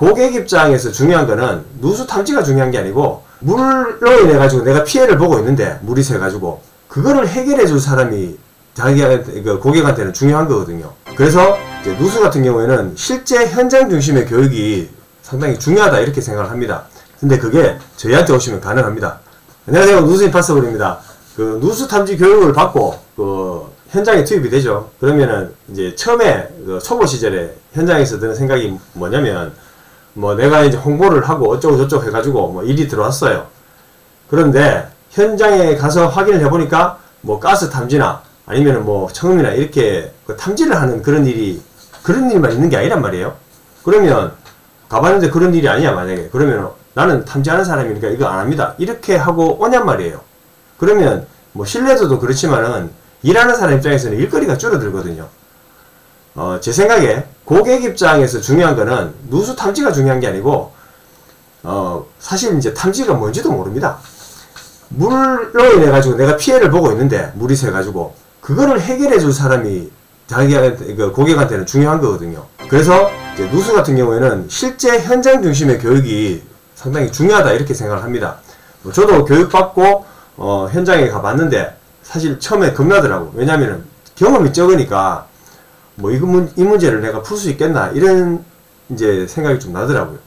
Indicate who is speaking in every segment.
Speaker 1: 고객 입장에서 중요한 거는 누수 탐지가 중요한 게 아니고 물로 인해 가지고 내가 피해를 보고 있는데 물이 새 가지고 그거를 해결해 줄 사람이 자기가 고객한테는 중요한 거거든요. 그래서 이제 누수 같은 경우에는 실제 현장 중심의 교육이 상당히 중요하다 이렇게 생각을 합니다. 근데 그게 저희한테 오시면 가능합니다. 안녕하세요, 누수 임파서블입니다. 그 누수 탐지 교육을 받고 그 현장에 투입이 되죠. 그러면은 이제 처음에 그 초보 시절에 현장에서 드는 생각이 뭐냐면 뭐 내가 이제 홍보를 하고 어쩌고 저쩌고 해가지고 뭐 일이 들어왔어요. 그런데 현장에 가서 확인을 해보니까 뭐 가스 탐지나 아니면은 뭐 청음이나 이렇게 그 탐지를 하는 그런 일만 있는 게 아니란 말이에요. 그러면 가봤는데 그런 일이 아니야 만약에. 그러면 나는 탐지하는 사람이니까 이거 안 합니다 이렇게 하고 오냔 말이에요. 그러면 뭐 신뢰도도 그렇지만은 일하는 사람 입장에서는 일거리가 줄어들거든요. 제 생각에 고객 입장에서 중요한 거는 누수 탐지가 중요한 게 아니고 사실 이제 탐지가 뭔지도 모릅니다. 물로 인해 가지고 내가 피해를 보고 있는데 물이 새 가지고 그거를 해결해 줄 사람이 자기한테 고객한테는 중요한 거거든요. 그래서 이제 누수 같은 경우에는 실제 현장 중심의 교육이 상당히 중요하다 이렇게 생각을 합니다. 저도 교육받고 현장에 가봤는데 사실 처음에 겁나더라고. 왜냐면은 경험이 적으니까 뭐 이 문제를 내가 풀 수 있겠나 이런 이제 생각이 좀 나더라고요.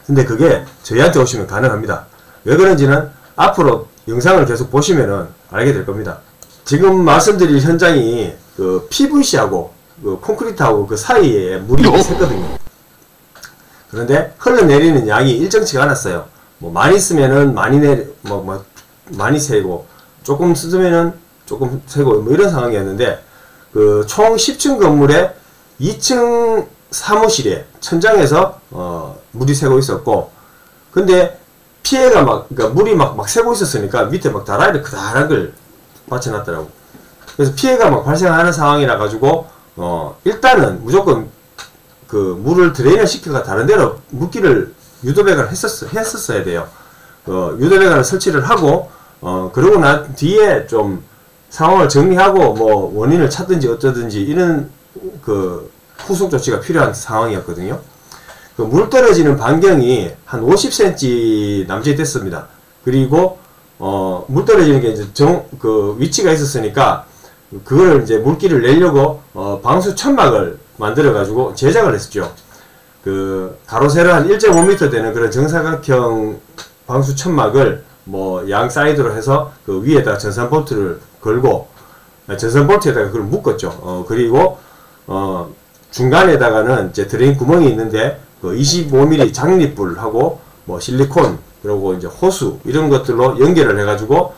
Speaker 1: 근데 그게 저희한테 오시면 가능합니다. 왜 그런지는 앞으로 영상을 계속 보시면은 알게 될 겁니다. 지금 말씀드릴 현장이 그 PVC하고 그 콘크리트하고 그 사이에 물이 샜거든요. 그런데 흘러내리는 양이 일정치가 않았어요. 뭐 많이 쓰면은 많이 새고 조금 쓰면은 조금 새고 뭐 이런 상황이었는데 그 총 10층 건물에 2층 사무실에 천장에서 물이 새고 있었고, 근데 피해가 그러니까 물이 막 새고 있었으니까 밑에 막 다라이를 크다란 걸 받쳐놨더라고. 그래서 피해가 막 발생하는 상황이라 가지고 일단은 무조건 그 물을 드레인을 시켜가 다른 데로 물기를 유도배관을 했었어야 돼요. 유도배관을 설치를 하고 그러고 난 뒤에 좀 상황을 정리하고 뭐 원인을 찾든지 어쩌든지 이런 그 후속 조치가 필요한 상황이었거든요. 그 물 떨어지는 반경이 한 50cm 남짓 됐습니다. 그리고 물 떨어지는 게 이제 그 위치가 있었으니까 그걸 이제 물기를 내려고 방수 천막을 만들어 가지고 제작을 했었죠. 그 가로 세로 한 1.5m 되는 그런 정사각형 방수 천막을 뭐 양 사이드로 해서 그 위에다가 전선 볼트를 걸고 전선 볼트에다가 그걸 묶었죠. 그리고 중간에다가는 이제 드레인 구멍이 있는데 그 25mm 장립불하고 뭐 실리콘 그리고 이제 호수 이런 것들로 연결을 해가지고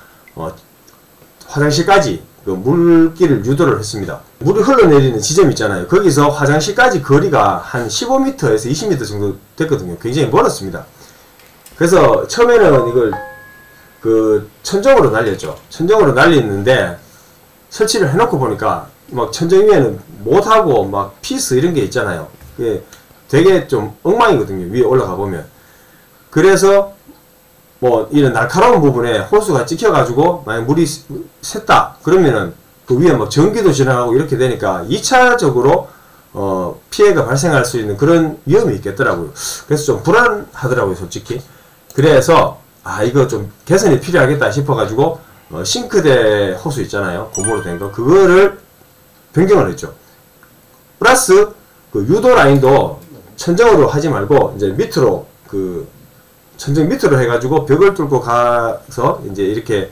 Speaker 1: 화장실까지 그 물기를 유도를 했습니다. 물이 흘러내리는 지점 있잖아요. 거기서 화장실까지 거리가 한 15m에서 20m 정도 됐거든요. 굉장히 멀었습니다. 그래서 처음에는 이걸 그 천정으로 날렸죠. 천정으로 날리는데 설치를 해놓고 보니까 막 천정 위에는 못하고 막 피스 이런 게 있잖아요. 그게 되게 좀 엉망이거든요. 위에 올라가 보면. 그래서 뭐 이런 날카로운 부분에 호수가 찍혀가지고 만약 물이 샜다 그러면은 그 위에 막 전기도 지나가고 이렇게 되니까 2차적으로 피해가 발생할 수 있는 그런 위험이 있겠더라고요. 그래서 좀 불안하더라고요, 솔직히. 그래서 이거 좀 개선이 필요하겠다 싶어가지고 싱크대 호수 있잖아요, 고무로 된 거, 그거를 변경을 했죠. 플러스 그 유도 라인도 천정으로 하지 말고 이제 밑으로 그 천정 밑으로 해가지고 벽을 뚫고 가서 이제 이렇게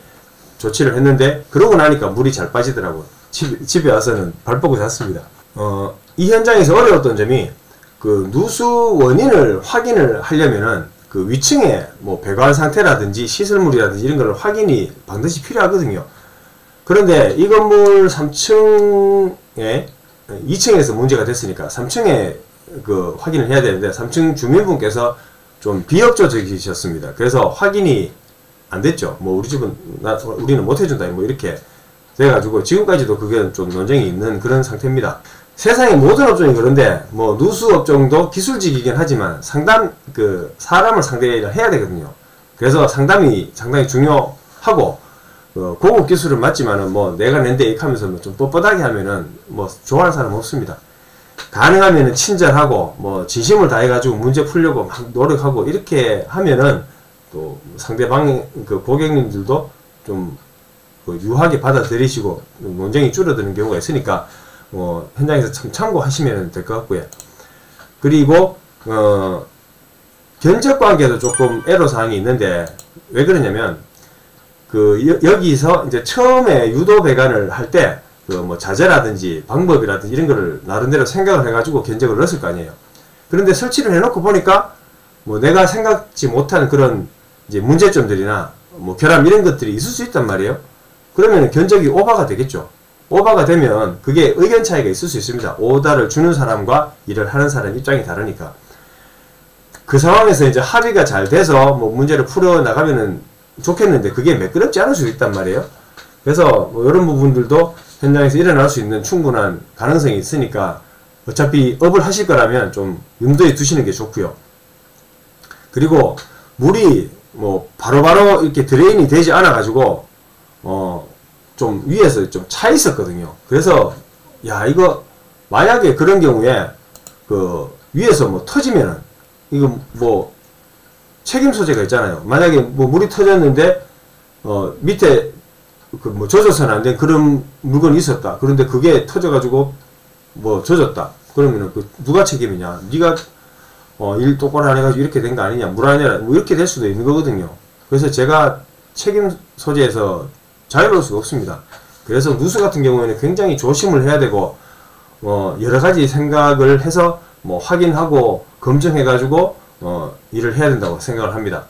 Speaker 1: 조치를 했는데, 그러고 나니까 물이 잘 빠지더라고요. 집에 와서는 발 뻗고 잤습니다. 이 현장에서 어려웠던 점이 그 누수 원인을 확인을 하려면은 그 위층에 뭐 배관 상태라든지 시설물이라든지 이런 걸 확인이 반드시 필요하거든요. 그런데 이 건물 3층에 2층에서 문제가 됐으니까 3층에 그 확인을 해야 되는데 3층 주민분께서 좀 비협조적이셨습니다. 그래서 확인이 안 됐죠. 뭐 우리 집은 우리는 못 해준다 뭐 이렇게 돼가지고 지금까지도 그게 좀 논쟁이 있는 그런 상태입니다. 세상의 모든 업종이 그런데 뭐 누수 업종도 기술직이긴 하지만 사람을 상대를 해야 되거든요. 그래서 상담이 상당히 중요하고 고급 기술은 맞지만은 뭐 내가 낸데 익하면서 좀 뻣뻣하게 하면은 뭐 좋아하는 사람 없습니다. 가능하면은 친절하고 뭐 진심을 다해가지고 문제 풀려고 막 노력하고 이렇게 하면은 또 상대방 그 고객님들도 좀 그 유하게 받아들이시고 논쟁이 줄어드는 경우가 있으니까 현장에서 참 참고하시면 될 것 같고요. 그리고 견적 관계도 조금 애로사항이 있는데 왜 그러냐면 여기서 이제 처음에 유도 배관을 할 때 그 뭐 자재라든지 방법이라든지 이런 거를 나름대로 생각을 해가지고 견적을 넣었을 거 아니에요. 그런데 설치를 해놓고 보니까 뭐 내가 생각지 못한 그런 이제 문제점들이나 뭐 결함 이런 것들이 있을 수 있단 말이에요. 그러면 견적이 오버가 되겠죠. 오버가 되면 그게 의견 차이가 있을 수 있습니다. 오더를 주는 사람과 일을 하는 사람 입장이 다르니까. 그 상황에서 이제 합의가 잘 돼서 뭐 문제를 풀어 나가면은 좋겠는데 그게 매끄럽지 않을 수 있단 말이에요. 그래서 뭐 이런 부분들도 현장에서 일어날 수 있는 충분한 가능성이 있으니까 어차피 업을 하실 거라면 좀 염두에 두시는 게 좋고요. 그리고 물이 뭐 바로바로 이렇게 드레인이 되지 않아 가지고 좀 위에서 좀 차 있었거든요. 그래서 야 이거 만약에 그런 경우에 그 위에서 뭐 터지면은 이거 뭐 책임 소재가 있잖아요. 만약에 뭐 물이 터졌는데 밑에 그 뭐 젖어서는 안 된 그런 물건이 있었다. 그런데 그게 터져가지고 뭐 젖었다. 그러면은 그 누가 책임이냐? 네가 일 똑바로 안 해가지고 이렇게 된 거 아니냐? 물 아니라 뭐 이렇게 될 수도 있는 거거든요. 그래서 제가 책임 소재에서 자유로울 수가 없습니다. 그래서 누수 같은 경우에는 굉장히 조심을 해야 되고 여러 가지 생각을 해서 뭐 확인하고 검증해가지고 일을 해야 된다고 생각을 합니다.